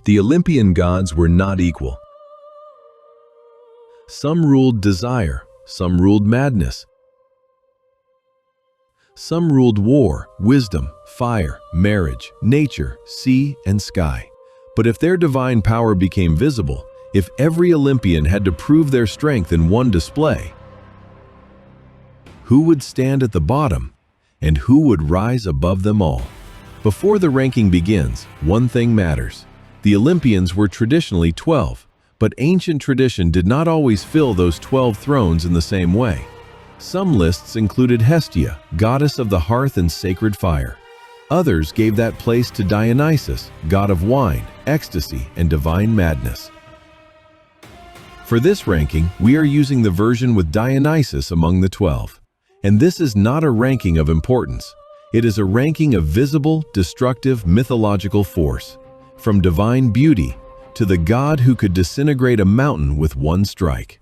The Olympian gods were not equal. Some ruled desire, some ruled madness. Some ruled war, wisdom, fire, marriage, nature, sea, and sky. But if their divine power became visible, if every Olympian had to prove their strength in one display, who would stand at the bottom, and who would rise above them all? Before the ranking begins, one thing matters. The Olympians were traditionally 12, but ancient tradition did not always fill those 12 thrones in the same way. Some lists included Hestia, goddess of the hearth and sacred fire. Others gave that place to Dionysus, god of wine, ecstasy, and divine madness. For this ranking, we are using the version with Dionysus among the 12. And this is not a ranking of importance. It is a ranking of visible, destructive, mythological force. From divine beauty to the god who could disintegrate a mountain with one strike.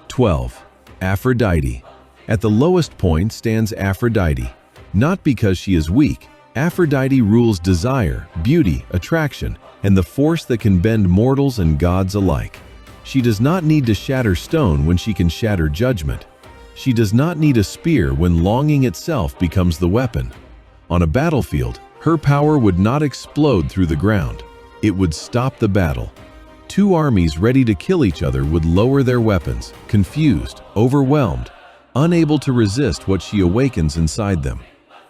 12. Aphrodite. At the lowest point stands Aphrodite. Not because she is weak. Aphrodite rules desire, beauty, attraction, and the force that can bend mortals and gods alike. She does not need to shatter stone when she can shatter judgment. She does not need a spear when longing itself becomes the weapon. On a battlefield, her power would not explode through the ground. It would stop the battle. Two armies ready to kill each other would lower their weapons, confused, overwhelmed, unable to resist what she awakens inside them.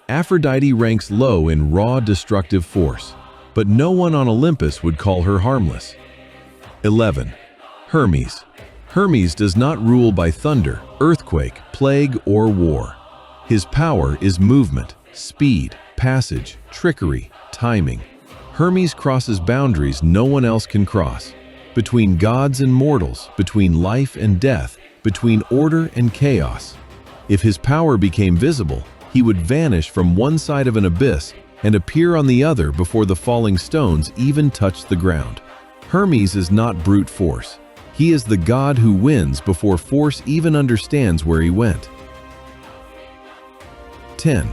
Aphrodite ranks low in raw, destructive force, but no one on Olympus would call her harmless. 11. Hermes. Hermes does not rule by thunder, earthquake, plague, or war. His power is movement, speed, passage, trickery, timing. Hermes crosses boundaries no one else can cross. Between gods and mortals, between life and death, between order and chaos. If his power became visible, he would vanish from one side of an abyss and appear on the other before the falling stones even touched the ground. Hermes is not brute force. He is the god who wins before force even understands where he went. 10.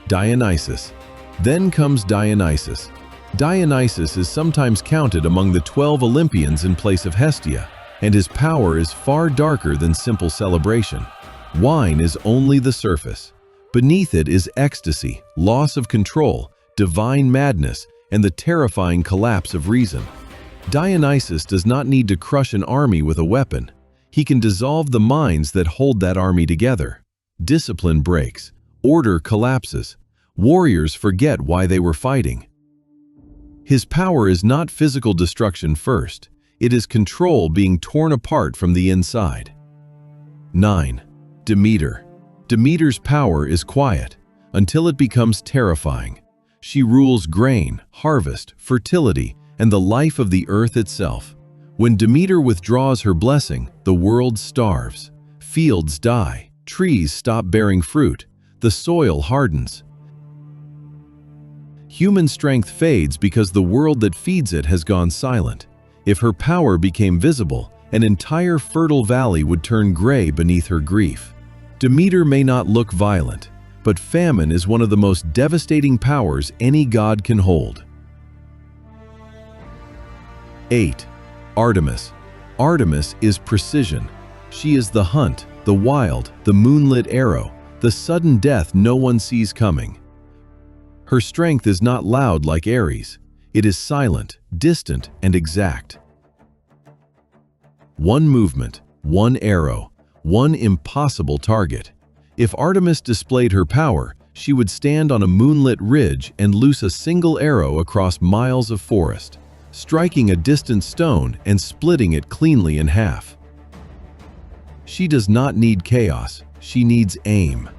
Dionysus. Then comes Dionysus. Dionysus is sometimes counted among the 12 Olympians in place of Hestia, and his power is far darker than simple celebration. Wine is only the surface. Beneath it is ecstasy, loss of control, divine madness, and the terrifying collapse of reason. Dionysus does not need to crush an army with a weapon. He can dissolve the minds that hold that army together. Discipline breaks. Order collapses. Warriors forget why they were fighting. His power is not physical destruction first. It is control being torn apart from the inside. 9. Demeter. Demeter's power is quiet until it becomes terrifying. She rules grain, harvest, fertility, and the life of the earth itself. When Demeter withdraws her blessing, the world starves. Fields die. Trees stop bearing fruit. The soil hardens. Human strength fades because the world that feeds it has gone silent. If her power became visible, an entire fertile valley would turn gray beneath her grief. Demeter may not look violent, but famine is one of the most devastating powers any god can hold. 8. Artemis. Artemis is precision. She is the hunt, the wild, the moonlit arrow, the sudden death no one sees coming. Her strength is not loud like Ares. It is silent, distant, and exact. One movement, one arrow, one impossible target. If Artemis displayed her power, she would stand on a moonlit ridge and loose a single arrow across miles of forest, striking a distant stone and splitting it cleanly in half. She does not need chaos, she needs aim.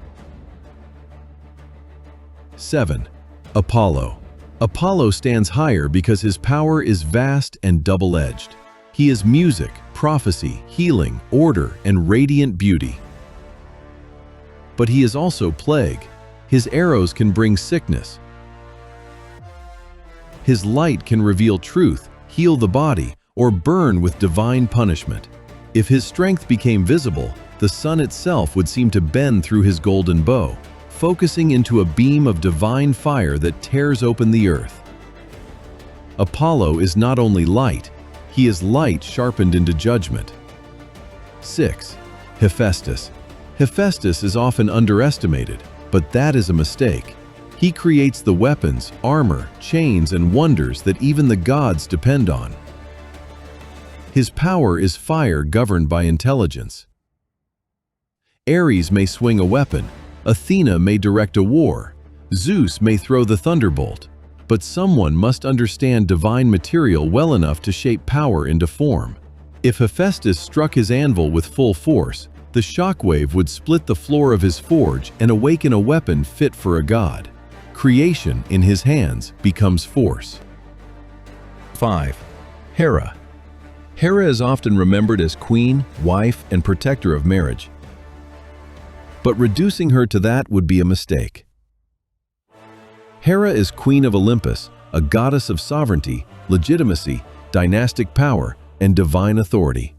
7. Apollo. Apollo stands higher because his power is vast and double-edged. He is music, prophecy, healing, order, and radiant beauty. But he is also plague. His arrows can bring sickness. His light can reveal truth, heal the body, or burn with divine punishment. If his strength became visible, the sun itself would seem to bend through his golden bow, focusing into a beam of divine fire that tears open the earth. Apollo is not only light, he is light sharpened into judgment. 6. Hephaestus. Hephaestus is often underestimated, but that is a mistake. He creates the weapons, armor, chains, and wonders that even the gods depend on. His power is fire governed by intelligence. Ares may swing a weapon, Athena may direct a war, Zeus may throw the thunderbolt, but someone must understand divine material well enough to shape power into form. If Hephaestus struck his anvil with full force, the shockwave would split the floor of his forge and awaken a weapon fit for a god. Creation in his hands becomes force. 5. Hera. Hera is often remembered as queen, wife, and protector of marriage. But reducing her to that would be a mistake. Hera is queen of Olympus, a goddess of sovereignty, legitimacy, dynastic power, and divine authority.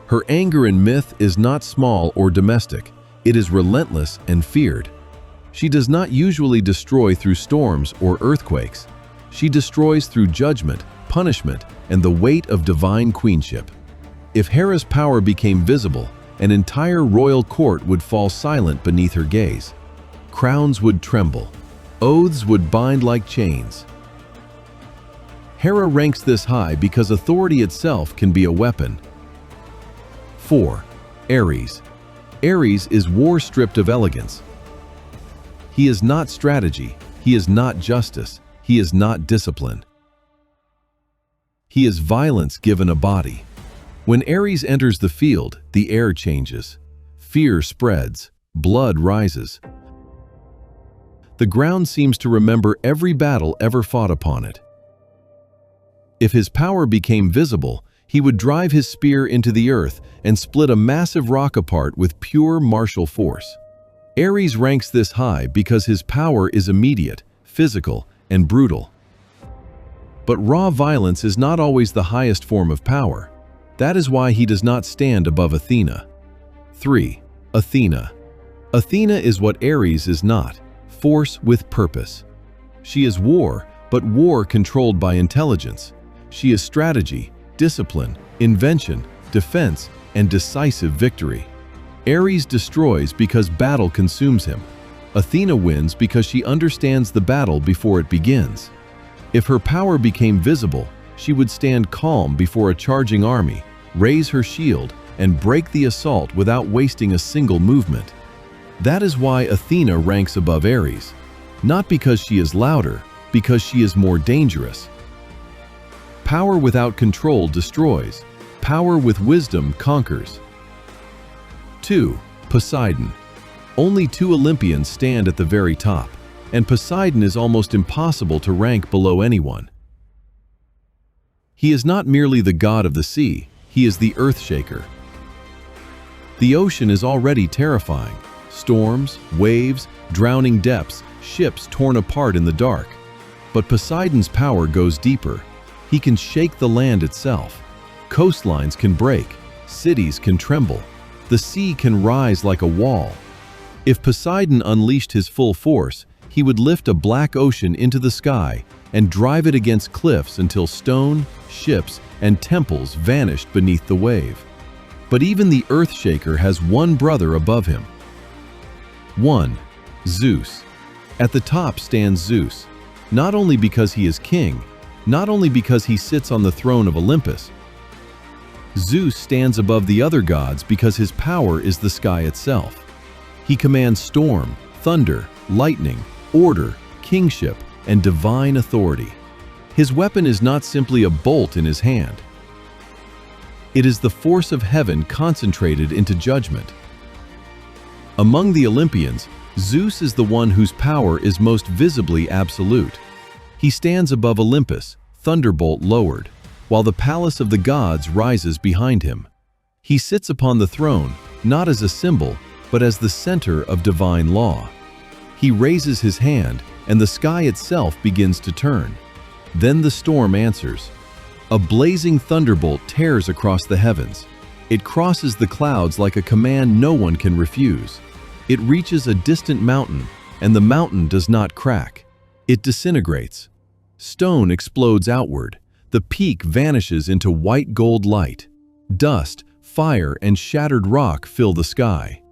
Her anger in myth is not small or domestic, it is relentless and feared. She does not usually destroy through storms or earthquakes. She destroys through judgment, punishment, and the weight of divine queenship. If Hera's power became visible, an entire royal court would fall silent beneath her gaze. Crowns would tremble. Oaths would bind like chains. Hera ranks this high because authority itself can be a weapon. 4. Ares. Ares is war stripped of elegance. He is not strategy, he is not justice, he is not discipline. He is violence given a body. When Ares enters the field, the air changes. Fear spreads, blood rises. The ground seems to remember every battle ever fought upon it. If his power became visible, he would drive his spear into the earth and split a massive rock apart with pure martial force. Ares ranks this high because his power is immediate, physical, and brutal. But raw violence is not always the highest form of power. That is why he does not stand above Athena. 3. Athena. Athena is what Ares is not, force with purpose. She is war, but war controlled by intelligence. She is strategy, discipline, invention, defense, and decisive victory. Ares destroys because battle consumes him. Athena wins because she understands the battle before it begins. If her power became visible, she would stand calm before a charging army, raise her shield, and break the assault without wasting a single movement. That is why Athena ranks above Ares. Not because she is louder, because she is more dangerous. Power without control destroys. Power with wisdom conquers. 2. Poseidon. Only 2 Olympians stand at the very top, and Poseidon is almost impossible to rank below anyone. He is not merely the god of the sea, he is the earth-shaker. The ocean is already terrifying. Storms, waves, drowning depths, ships torn apart in the dark. But Poseidon's power goes deeper. He can shake the land itself. Coastlines can break, cities can tremble. The sea can rise like a wall. If Poseidon unleashed his full force, he would lift a black ocean into the sky and drive it against cliffs until stone, ships, and temples vanished beneath the wave. But even the Earthshaker has one brother above him. 1. Zeus. At the top stands Zeus, not only because he is king, not only because he sits on the throne of Olympus. Zeus stands above the other gods because his power is the sky itself. He commands storm, thunder, lightning, order, kingship, and divine authority. His weapon is not simply a bolt in his hand. It is the force of heaven concentrated into judgment. Among the Olympians, Zeus is the one whose power is most visibly absolute. He stands above Olympus, thunderbolt lowered, while the palace of the gods rises behind him. He sits upon the throne, not as a symbol, but as the center of divine law. He raises his hand, and the sky itself begins to turn. Then the storm answers. A blazing thunderbolt tears across the heavens. It crosses the clouds like a command no one can refuse. It reaches a distant mountain, and the mountain does not crack. It disintegrates. Stone explodes outward. The peak vanishes into white gold light. Dust, fire, and shattered rock fill the sky.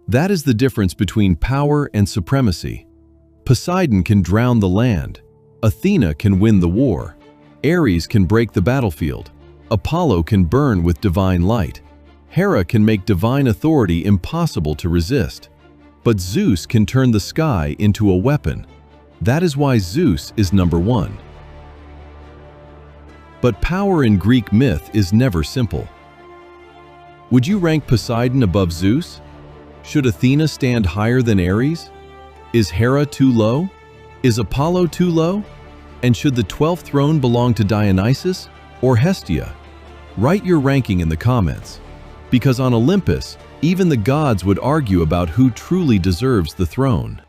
That is the difference between power and supremacy. Poseidon can drown the land. Athena can win the war. Ares can break the battlefield. Apollo can burn with divine light. Hera can make divine authority impossible to resist. But Zeus can turn the sky into a weapon. That is why Zeus is number one. But power in Greek myth is never simple. Would you rank Poseidon above Zeus? Should Athena stand higher than Ares? Is Hera too low? Is Apollo too low? And should the 12th throne belong to Dionysus or Hestia? Write your ranking in the comments. Because on Olympus, even the gods would argue about who truly deserves the throne.